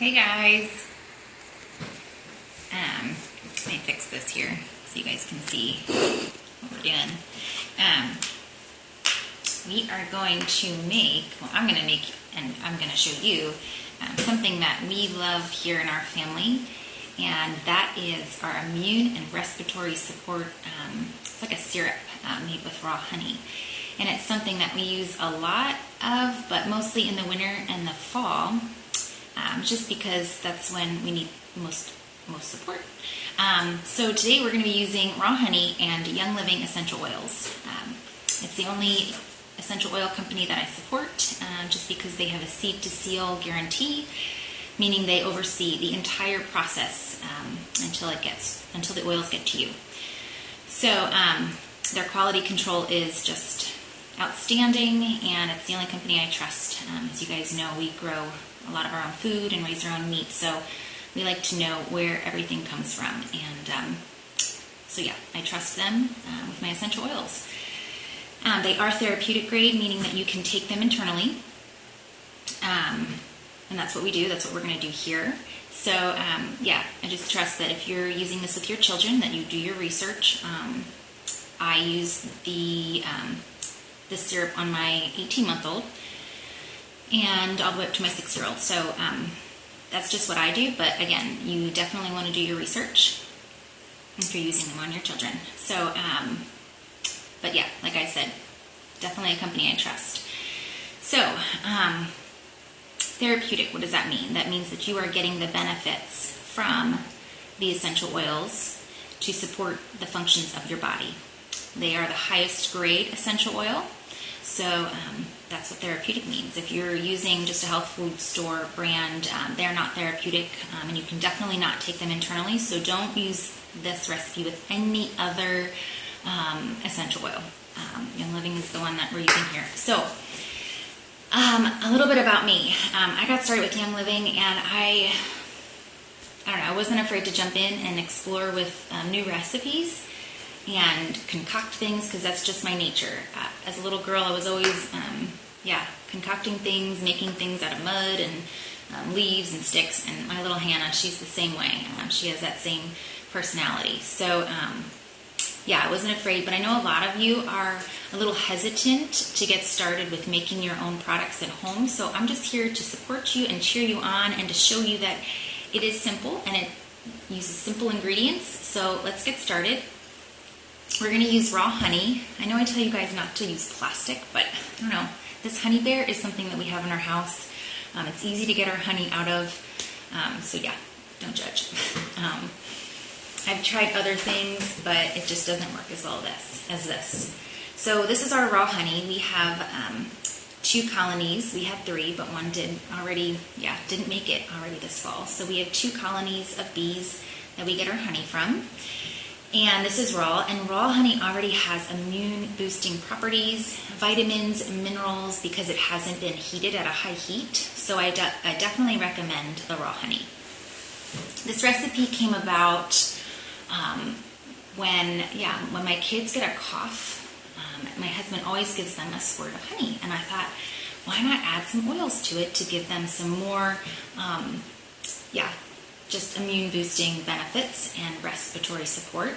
Hey guys, let me fix this here so you guys can see what we're doing. We are going to make, I'm going to make, and I'm going to show you something that we love here in our family, and that is our immune and respiratory support. It's like a syrup made with raw honey, and it's something that we use a lot of, but mostly in the winter and the fall. Just because that's when we need most support. So today we're going to be using raw honey and Young Living essential oils. It's the only essential oil company that I support, just because they have a seed to seal guarantee, meaning they oversee the entire process until the oils get to you. So their quality control is just outstanding, and it's the only company I trust. As you guys know, we grow a lot of our own food and raise our own meat, so we like to know where everything comes from. And so yeah, I trust them with my essential oils. They are therapeutic grade, meaning that you can take them internally, and that's what we do. That's what we're going to do here. So yeah, I just trust that if you're using this with your children, that you do your research. I use this syrup on my 18-month-old and all the way up to my 6-year-old. So that's just what I do. But again, you definitely want to do your research if you're using them on your children. So, but yeah, like I said, definitely a company I trust. So, therapeutic, what does that mean? That means that you are getting the benefits from the essential oils to support the functions of your body. They are the highest grade essential oil. So that's what therapeutic means. If you're using just a health food store brand, they're not therapeutic, and you can definitely not take them internally. So don't use this recipe with any other essential oil. Young Living is the one that we're using here. So a little bit about me. I got started with Young Living, and I don't know, I wasn't afraid to jump in and explore with new recipes and concoct things, because that's just my nature. As a little girl, I was always, concocting things, making things out of mud and leaves and sticks. And my little Hannah, she's the same way. She has that same personality. So, I wasn't afraid. But I know a lot of you are a little hesitant to get started with making your own products at home. So I'm just here to support you and cheer you on, and to show you that it is simple and it uses simple ingredients. So let's get started. We're going to use raw honey. I know I tell you guys not to use plastic, but I don't know. This honey bear is something that we have in our house. It's easy to get our honey out of. So yeah, don't judge. I've tried other things, but it just doesn't work as well as this. So this is our raw honey. We have 2 colonies. We had 3, but one didn't make it already this fall. So we have 2 colonies of bees that we get our honey from. And this is raw, and raw honey already has immune-boosting properties, vitamins, minerals, because it hasn't been heated at a high heat. So I definitely recommend the raw honey. This recipe came about when my kids get a cough. My husband always gives them a squirt of honey, and I thought, why not add some oils to it to give them some more, just immune boosting benefits and respiratory support.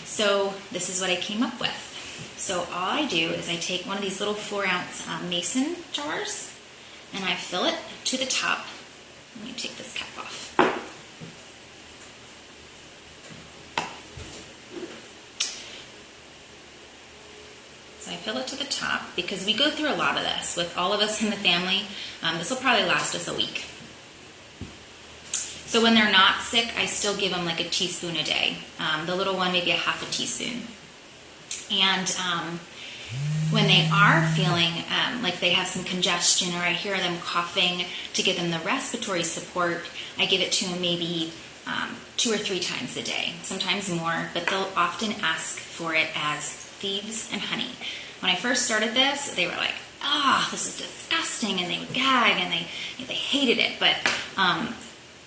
So this is what I came up with. So all I do is I take one of these little 4-ounce mason jars, and I fill it to the top. Let me take this cap off. So I fill it to the top, because we go through a lot of this with all of us in the family. This will probably last us a week. So when they're not sick, I still give them like a teaspoon a day. The little one, maybe a half a teaspoon. And when they are feeling like they have some congestion, or I hear them coughing, to give them the respiratory support, I give it to them maybe 2 or 3 times a day, sometimes more, but they'll often ask for it as thieves and honey. When I first started this, they were like, this is disgusting, and they would gag, and they hated it. But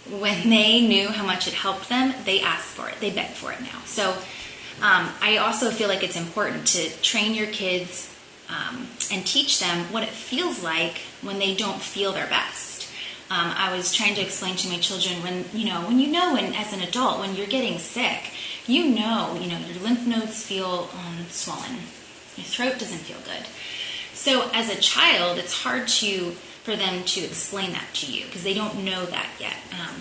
when they knew how much it helped them, they asked for it. They beg for it now. So I also feel like it's important to train your kids and teach them what it feels like when they don't feel their best. I was trying to explain to my children when as an adult, when you're getting sick, your lymph nodes feel swollen. Your throat doesn't feel good. So as a child, it's hard for them to explain that to you because they don't know that yet.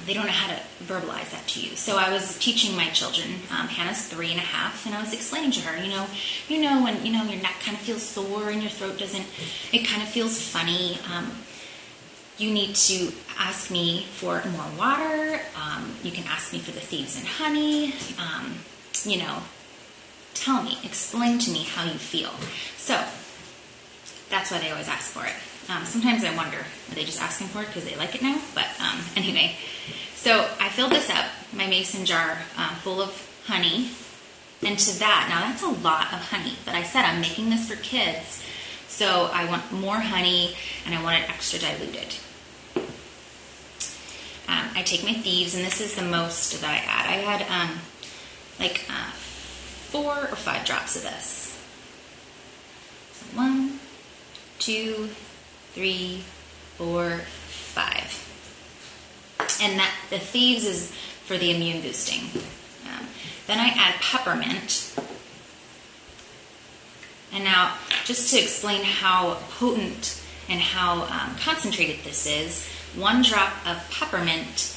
They don't know how to verbalize that to you. So I was teaching my children. Hannah's 3.5, and I was explaining to her, when your neck kind of feels sore and your throat doesn't, it kind of feels funny. You need to ask me for more water. You can ask me for the thieves and honey. Tell me, explain to me how you feel. So that's why they always ask for it. Sometimes I wonder, are they just asking for it because they like it now? But anyway, so I filled this up, my mason jar full of honey. And to that, now that's a lot of honey, but I said I'm making this for kids, so I want more honey and I want it extra diluted. I take my thieves, and this is the most that I add. I had 4 or 5 drops of this. So 1, 2, 3, 4, 5. And that the thieves is for the immune boosting. Then I add peppermint. And now, just to explain how potent and how concentrated this is, 1 drop of peppermint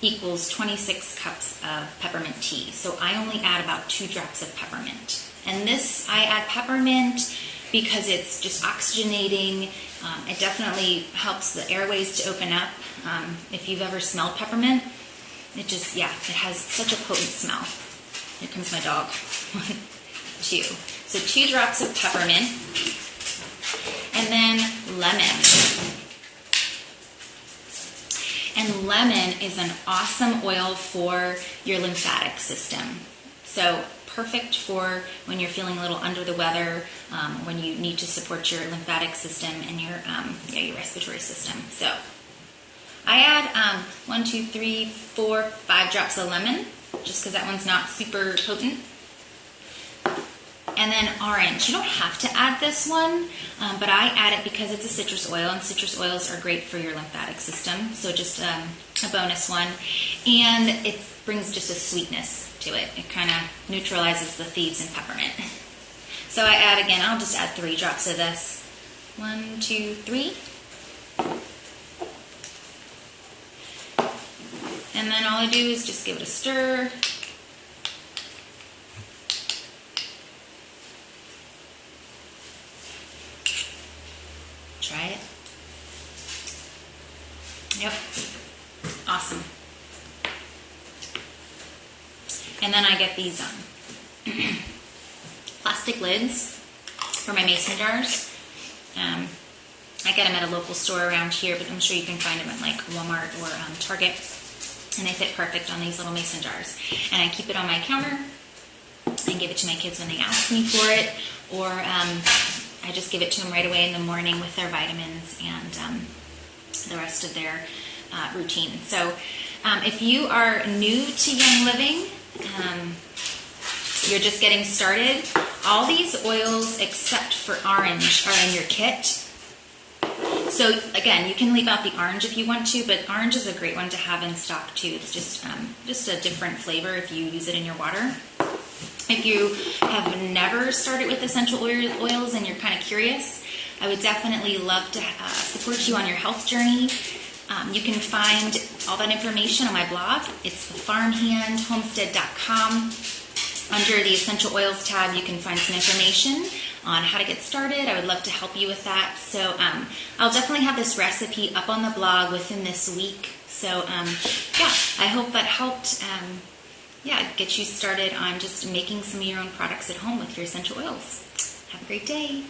equals 26 cups of peppermint tea. So I only add about 2 drops of peppermint. And this, I add peppermint because it's just oxygenating. It definitely helps the airways to open up. If you've ever smelled peppermint, it has such a potent smell. Here comes my dog. 2. So 2 drops of peppermint. And then lemon. And lemon is an awesome oil for your lymphatic system. So perfect for when you're feeling a little under the weather, when you need to support your lymphatic system and your respiratory system. So I add 1, 2, 3, 4, 5 drops of lemon, just because that one's not super potent. And then orange. You don't have to add this one, but I add it because it's a citrus oil, and citrus oils are great for your lymphatic system. So just a bonus one. And it brings just a sweetness to it. It kind of neutralizes the thieves and peppermint. So I add again, I'll just add 3 drops of this. 1, 2, 3. And then all I do is just give it a stir. Try it. Yep. Awesome. And then I get these plastic lids for my mason jars. I get them at a local store around here, but I'm sure you can find them at like Walmart or Target. And they fit perfect on these little mason jars. And I keep it on my counter and give it to my kids when they ask me for it, or I just give it to them right away in the morning with their vitamins and the rest of their routine. So if you are new to Young Living, you're just getting started, all these oils except for orange are in your kit. So again, you can leave out the orange if you want to, but orange is a great one to have in stock too. It's just a different flavor if you use it in your water. If you have never started with essential oils and you're kind of curious, I would definitely love to support you on your health journey. You can find all that information on my blog. It's thefarmhandhomestead.com. Under the Essential Oils tab, you can find some information on how to get started. I would love to help you with that. So I'll definitely have this recipe up on the blog within this week. So I hope that helped get you started on just making some of your own products at home with your essential oils. Have a great day.